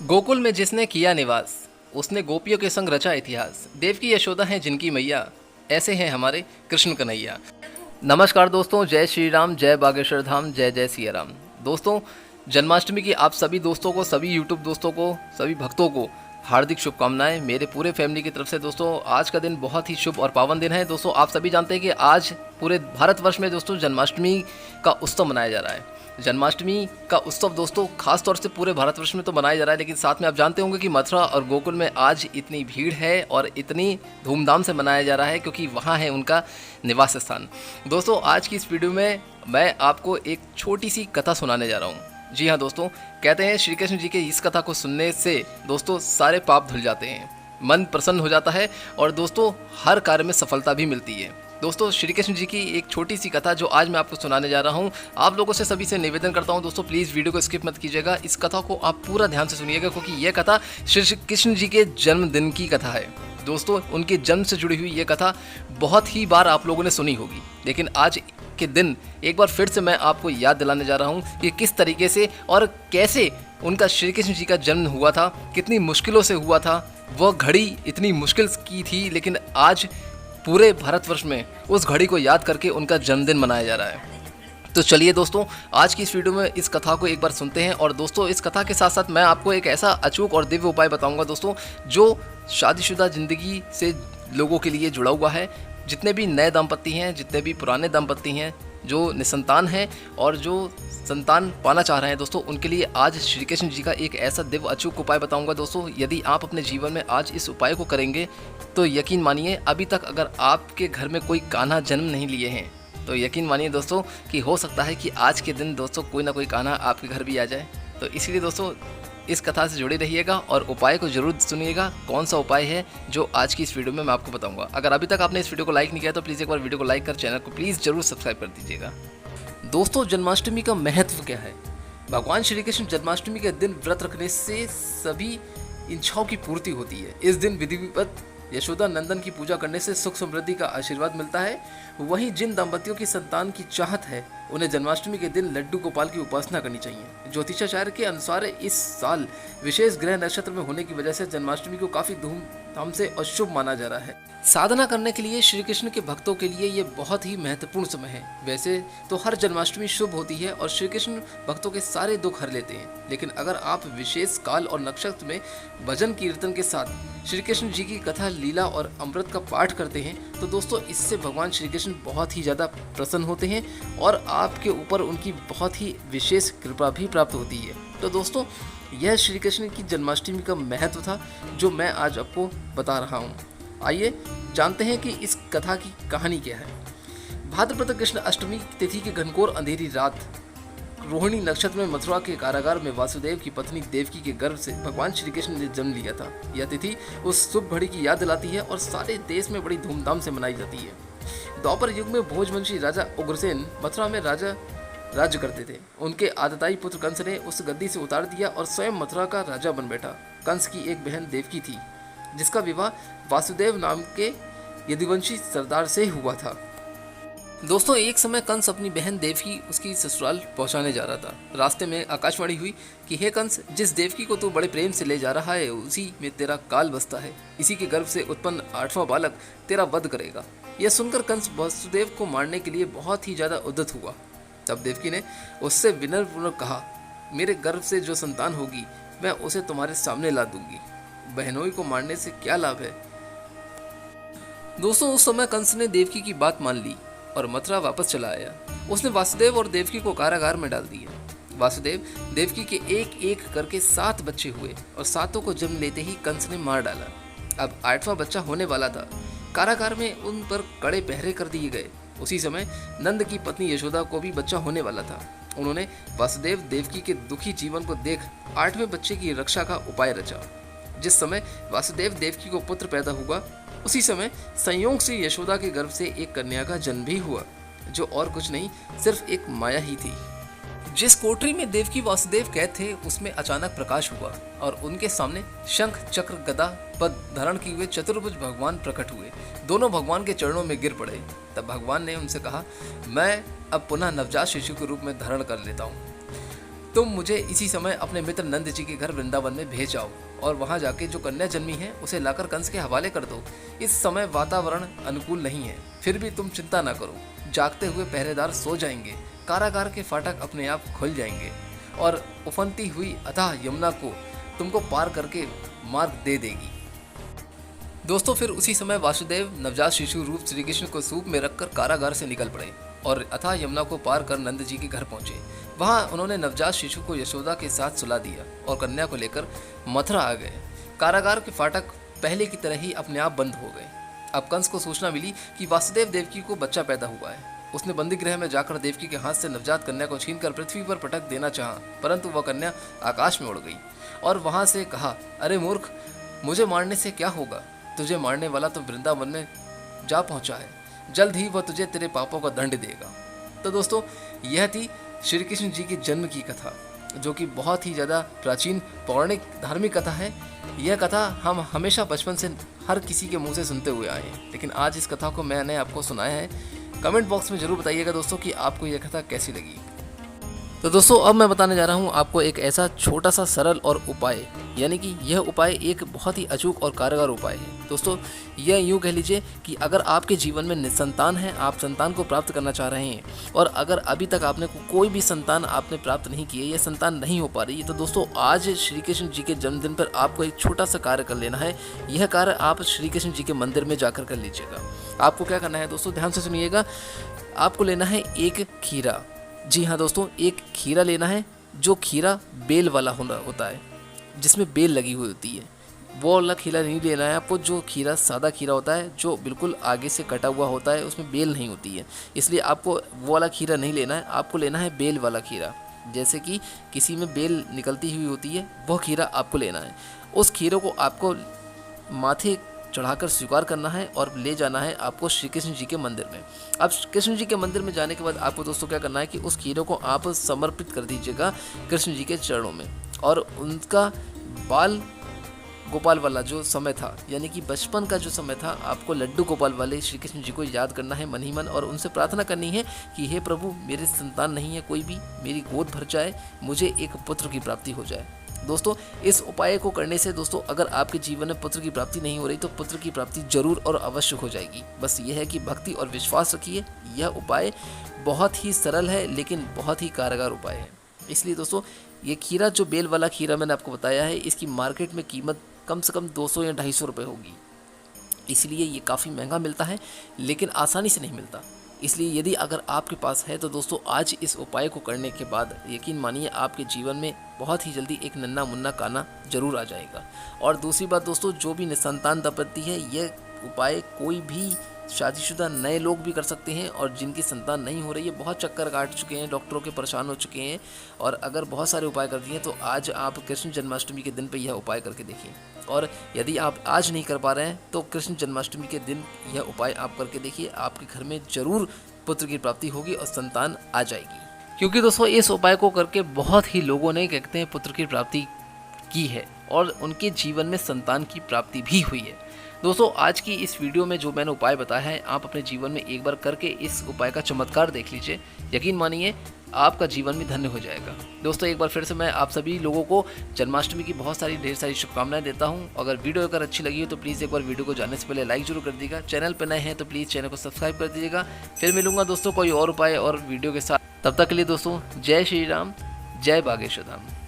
गोकुल में जिसने किया निवास, उसने गोपियों के संग रचा इतिहास। देवकी यशोदा हैं जिनकी मैया, ऐसे हैं हमारे कृष्ण कन्हैया। नमस्कार दोस्तों, जय श्री राम, जय बागेश्वर धाम, जय जय सिया राम। दोस्तों, जन्माष्टमी की आप सभी दोस्तों को, सभी यूट्यूब दोस्तों को, सभी भक्तों को हार्दिक शुभकामनाएं मेरे पूरे फैमिली की तरफ से। दोस्तों, आज का दिन बहुत ही शुभ और पावन दिन है। दोस्तों, आप सभी जानते हैं कि आज पूरे भारतवर्ष में दोस्तों जन्माष्टमी का उत्सव मनाया जा रहा है। जन्माष्टमी का उत्सव दोस्तों खास तौर से पूरे भारतवर्ष में तो मनाया जा रहा है, लेकिन साथ में आप जानते होंगे कि मथुरा और गोकुल में आज इतनी भीड़ है और इतनी धूमधाम से मनाया जा रहा है क्योंकि वहाँ है उनका निवास स्थान। दोस्तों, आज की इस वीडियो में मैं आपको एक छोटी सी कथा सुनाने जा रहा हूँ। जी हाँ दोस्तों, कहते हैं श्री कृष्ण जी के इस कथा को सुनने से दोस्तों सारे पाप धुल जाते हैं, मन प्रसन्न हो जाता है और दोस्तों हर कार्य में सफलता भी मिलती है। दोस्तों, श्री कृष्ण जी की एक छोटी सी कथा जो आज मैं आपको सुनाने जा रहा हूँ। आप लोगों से सभी से निवेदन करता हूँ दोस्तों, प्लीज़ वीडियो को स्किप मत कीजिएगा। इस कथा को आप पूरा ध्यान से सुनिएगा क्योंकि यह कथा श्री कृष्ण जी के जन्मदिन की कथा है। दोस्तों, उनके जन्म से जुड़ी हुई ये कथा बहुत ही बार आप लोगों ने सुनी होगी, लेकिन आज के दिन एक बार फिर से मैं आपको याद दिलाने जा रहा हूँ कि किस तरीके से और कैसे उनका श्री कृष्ण जी का जन्म हुआ था, कितनी मुश्किलों से हुआ था। वह घड़ी इतनी मुश्किल की थी, लेकिन आज पूरे भारतवर्ष में उस घड़ी को याद करके उनका जन्मदिन मनाया जा रहा है। तो चलिए दोस्तों, आज की इस वीडियो में इस कथा को एक बार सुनते हैं। और दोस्तों, इस कथा के साथ साथ मैं आपको एक ऐसा अचूक और दिव्य उपाय बताऊंगा दोस्तों, जो शादीशुदा ज़िंदगी से लोगों के लिए जुड़ा हुआ है। जितने भी नए दंपत्ति हैं, जितने भी पुराने दंपत्ति हैं, जो निसंतान हैं और जो संतान पाना चाह रहे हैं दोस्तों, उनके लिए आज श्री कृष्ण जी का एक ऐसा दिव्य अचूक उपाय बताऊंगा दोस्तों। यदि आप अपने जीवन में आज इस उपाय को करेंगे तो यकीन मानिए, अभी तक अगर आपके घर में कोई कान्हा जन्म नहीं लिए हैं तो यकीन मानिए दोस्तों कि हो सकता है कि आज के दिन दोस्तों कोई ना कोई कान्हा आपके घर भी आ जाए। तो इसलिए दोस्तों इस कथा से जुड़े रहिएगा और उपाय को जरूर सुनिएगा। कौन सा उपाय है जो आज की इस वीडियो में मैं आपको बताऊंगा। अगर अभी तक आपने इस वीडियो को लाइक नहीं किया तो प्लीज़ एक बार वीडियो को लाइक कर चैनल को प्लीज़ जरूर सब्सक्राइब कर दीजिएगा। दोस्तों, जन्माष्टमी का महत्व क्या है? भगवान श्री कृष्ण जन्माष्टमी के दिन व्रत रखने से सभी इच्छाओं की पूर्ति होती है। इस दिन विधिवत यशोदा नंदन की पूजा करने से सुख समृद्धि का आशीर्वाद मिलता है। वहीं जिन दंपतियों की संतान की चाहत है उन्हें जन्माष्टमी के दिन लड्डू गोपाल की उपासना करनी चाहिए। ज्योतिषाचार्य के अनुसार इस साल विशेष ग्रह नक्षत्र में होने की वजह से जन्माष्टमी को काफी धूमधाम से अशुभ माना जा रहा है। साधना करने के लिए श्री कृष्ण के भक्तों के लिए ये बहुत ही महत्वपूर्ण समय है। वैसे तो हर जन्माष्टमी शुभ होती है और श्री कृष्ण भक्तों के सारे दुख हर लेते हैं, लेकिन अगर आप विशेष काल और नक्षत्र में भजन कीर्तन के साथ श्री कृष्ण जी की कथा, लीला और अमृत का पाठ करते हैं तो दोस्तों इससे भगवान श्री कृष्ण बहुत ही ज़्यादा प्रसन्न होते हैं और आपके ऊपर उनकी बहुत ही विशेष कृपा भी प्राप्त होती है। तो दोस्तों, यह श्री कृष्ण की जन्माष्टमी का महत्व था जो मैं आज आपको बता रहा हूँ। आइए जानते हैं कि इस कथा की कहानी क्या है। भाद्रपद कृष्ण अष्टमी तिथि की घनघोर अंधेरी रात रोहिणी नक्षत्र में मथुरा के कारागार में वासुदेव की पत्नी देवकी के गर्भ से भगवान श्री कृष्ण ने जन्म लिया था। यह तिथि उस शुभ घड़ी की याद दिलाती है और सारे देश में बड़ी धूमधाम से मनाई जाती है। द्वापर युग में भोजवंशी राजा उग्रसेन मथुरा में राज्य करते थे। उनके आदताई पुत्र कंस ने उस गद्दी से उतार दिया और स्वयं मथुरा का राजा बन बैठा। कंस की एक बहन देवकी थी जिसका विवाह वासुदेव नाम के यदुवंशी सरदार से हुआ था। दोस्तों, एक समय कंस अपनी बहन देवकी उसकी ससुराल पहुंचाने जा रहा था। रास्ते में आकाशवाणी हुई कि हे कंस, जिस देवकी को तू बड़े प्रेम से ले जा रहा है उसी में तेरा काल बसता है। इसी के गर्भ से उत्पन्न 8वां बालक तेरा वध करेगा। यह सुनकर कंस वासुदेव को मारने के लिए बहुत ही ज्यादा उद्यत हुआ। तब देवकी ने उससे विनम्रपूर्वक कहा, मेरे गर्भ से जो संतान होगी मैं उसे तुम्हारे सामने ला दूंगी। बहनोई को मारने से क्या लाभ है? दोस्तों, उस समय कंस ने देवकी की बात मान ली और मथुरा वापस चला आया। उसने वासुदेव और देवकी को कारागार में डाल दिया। वासुदेव देवकी के एक एक करके 7 बच्चे हुए और 7 को जन्म लेते ही कंस ने मार डाला। अब 8वां बच्चा होने वाला था। कारागार में उन पर कड़े पहरे कर दिए गए। उसी समय नंद की पत्नी यशोदा को भी बच्चा होने वाला था। उन्होंने वासुदेव देवकी के दुखी जीवन को देख 8वें बच्चे की रक्षा का उपाय रचा। जिस समय वासुदेव देवकी को पुत्र पैदा हुआ उसी समय संयोग से यशोदा के गर्भ से एक कन्या का जन्म भी हुआ, जो और कुछ नहीं सिर्फ एक माया ही थी। जिस कोठरी में देवकी वासुदेव कैद थे उसमें अचानक प्रकाश हुआ और उनके सामने शंख चक्र गदा पद धारण किए हुए चतुर्भुज भगवान प्रकट हुए। दोनों भगवान के चरणों में गिर पड़े। तब भगवान ने उनसे कहा, मैं अब पुनः नवजात शिशु के रूप में धारण कर लेता हूँ। तुम मुझे इसी समय अपने मित्र नंद जी के घर वृंदावन में भेज जाओ और वहां जाके जो कन्या जन्मी है उसे लाकर कंस के हवाले कर दो। इस समय वातावरण अनुकूल नहीं है, फिर भी तुम चिंता न करो। जागते हुए पहरेदार सो जाएंगे, कारागार के फाटक अपने आप खुल जाएंगे और उफनती हुई अथाह यमुना को तुमको पार करके मार्ग दे देगी। दोस्तों फिर उसी समय वासुदेव नवजात शिशु रूप श्री कृष्ण को सूप में रखकर कारागार से निकल पड़े और अथाह यमुना को पार कर नंद जी के घर पहुंचे। वहां उन्होंने नवजात शिशु को यशोदा के साथ सुला दिया और कन्या को लेकर मथुरा आ गए। कारागार के फाटक पहले की तरह ही अपने आप बंद हो गए। अब कंस को सूचना मिली कि वासुदेव देवकी को बच्चा पैदा हुआ है। उसने बंदी गृह में जाकर देवकी के हाथ से नवजात कन्या को छीनकर पृथ्वी पर पटक देना चाहा, परंतु वह कन्या आकाश में उड़ गई और वहां से कहा, अरे मूर्ख, मुझे मारने से क्या होगा? तुझे मारने वाला तो वृंदावन में जा पहुंचा है, जल्द ही वह तुझे तेरे पापों का दंड देगा। तो दोस्तों यह थी श्री कृष्ण जी के जन्म की कथा, जो कि बहुत ही ज़्यादा प्राचीन पौराणिक धार्मिक कथा है। यह कथा हम हमेशा बचपन से हर किसी के मुंह से सुनते हुए आए हैं, लेकिन आज इस कथा को मैंने आपको सुनाया है। कमेंट बॉक्स में ज़रूर बताइएगा दोस्तों कि आपको यह कथा कैसी लगी। तो दोस्तों अब मैं बताने जा रहा हूँ आपको एक ऐसा छोटा सा सरल और उपाय, यानी कि यह उपाय एक बहुत ही अचूक और कारगर उपाय है। दोस्तों यह यूँ कह लीजिए कि अगर आपके जीवन में निसंतान है, आप संतान को प्राप्त करना चाह रहे हैं और अगर अभी तक आपने कोई भी संतान आपने प्राप्त नहीं की है, यह संतान नहीं हो पा रही है, तो दोस्तों आज श्री कृष्ण जी के जन्मदिन पर आपको एक छोटा सा कार्य कर लेना है। यह कार्य आप श्री कृष्ण जी के मंदिर में जाकर कर लीजिएगा। आपको क्या करना है दोस्तों, ध्यान से सुनिएगा। आपको लेना है एक खीरा। जी हाँ दोस्तों, एक खीरा लेना है, जो खीरा बेल वाला होता है, जिसमें बेल लगी हुई होती है। वो वाला खीरा नहीं लेना है आपको, जो खीरा सादा खीरा होता है, जो बिल्कुल आगे से कटा हुआ होता है, उसमें बेल नहीं होती है। इसलिए आपको वो वाला खीरा नहीं लेना है, आपको लेना है बेल वाला खीरा। जैसे कि किसी में बेल निकलती हुई होती है, वह खीरा आपको लेना है। उस खीरे को आपको माथे चढ़ाकर स्वीकार करना है और ले जाना है आपको श्री कृष्ण जी के मंदिर में। अब कृष्ण जी के मंदिर में जाने के बाद आपको दोस्तों क्या करना है कि उस खीरे को आप समर्पित कर दीजिएगा कृष्ण जी के चरणों में। और उनका बाल गोपाल वाला जो समय था, यानी कि बचपन का जो समय था, आपको लड्डू गोपाल वाले श्री कृष्ण जी को याद करना है मन ही मन और उनसे प्रार्थना करनी है कि हे प्रभु, मेरे संतान नहीं है कोई भी, मेरी गोद भर जाए, मुझे एक पुत्र की प्राप्ति हो जाए। दोस्तों इस उपाय को करने से दोस्तों अगर आपके जीवन में पुत्र की प्राप्ति नहीं हो रही तो पुत्र की प्राप्ति जरूर और अवश्य हो जाएगी। बस यह है कि भक्ति और विश्वास रखिए। यह उपाय बहुत ही सरल है लेकिन बहुत ही कारगर उपाय है। इसलिए दोस्तों ये खीरा, जो बेल वाला खीरा मैंने आपको बताया है, इसकी मार्केट में कीमत कम से कम 200 या 250 रुपये होगी। इसलिए ये काफ़ी महंगा मिलता है लेकिन आसानी से नहीं मिलता। इसलिए यदि अगर आपके पास है तो दोस्तों आज इस उपाय को करने के बाद यकीन मानिए आपके जीवन में बहुत ही जल्दी एक नन्ना मुन्ना काना जरूर आ जाएगा। और दूसरी बात दोस्तों, जो भी निसंतान दंपत्ति है, यह उपाय कोई भी शादीशुदा नए लोग भी कर सकते हैं और जिनकी संतान नहीं हो रही है, बहुत चक्कर काट चुके हैं, डॉक्टरों के परेशान हो चुके हैं और अगर बहुत सारे उपाय कर दिए तो आज आप कृष्ण जन्माष्टमी के दिन पे यह उपाय करके देखिए। और यदि आप आज नहीं कर पा रहे हैं तो कृष्ण जन्माष्टमी के दिन यह उपाय आप करके देखिए, आपके घर में जरूर पुत्र की प्राप्ति होगी और संतान आ जाएगी। क्योंकि दोस्तों इस उपाय को करके बहुत ही लोगों ने कहते हैं पुत्र की प्राप्ति की है और उनके जीवन में संतान की प्राप्ति भी हुई है। दोस्तों आज की इस वीडियो में जो मैंने उपाय बताया है, आप अपने जीवन में एक बार करके इस उपाय का चमत्कार देख लीजिए। यकीन मानिए आपका जीवन भी धन्य हो जाएगा। दोस्तों एक बार फिर से मैं आप सभी लोगों को जन्माष्टमी की बहुत सारी ढेर सारी शुभकामनाएं देता हूं। अगर वीडियो अगर अच्छी लगी हो तो प्लीज़ एक बार वीडियो को जाने से पहले लाइक जरूर कर दीजिएगा। चैनल पर नए हैं तो प्लीज़ चैनल को सब्सक्राइब कर दीजिएगा। फिर मिलूंगा दोस्तों कोई और उपाय और वीडियो के साथ। तब तक के लिए दोस्तों जय श्री राम, जय बागेश्वर धाम।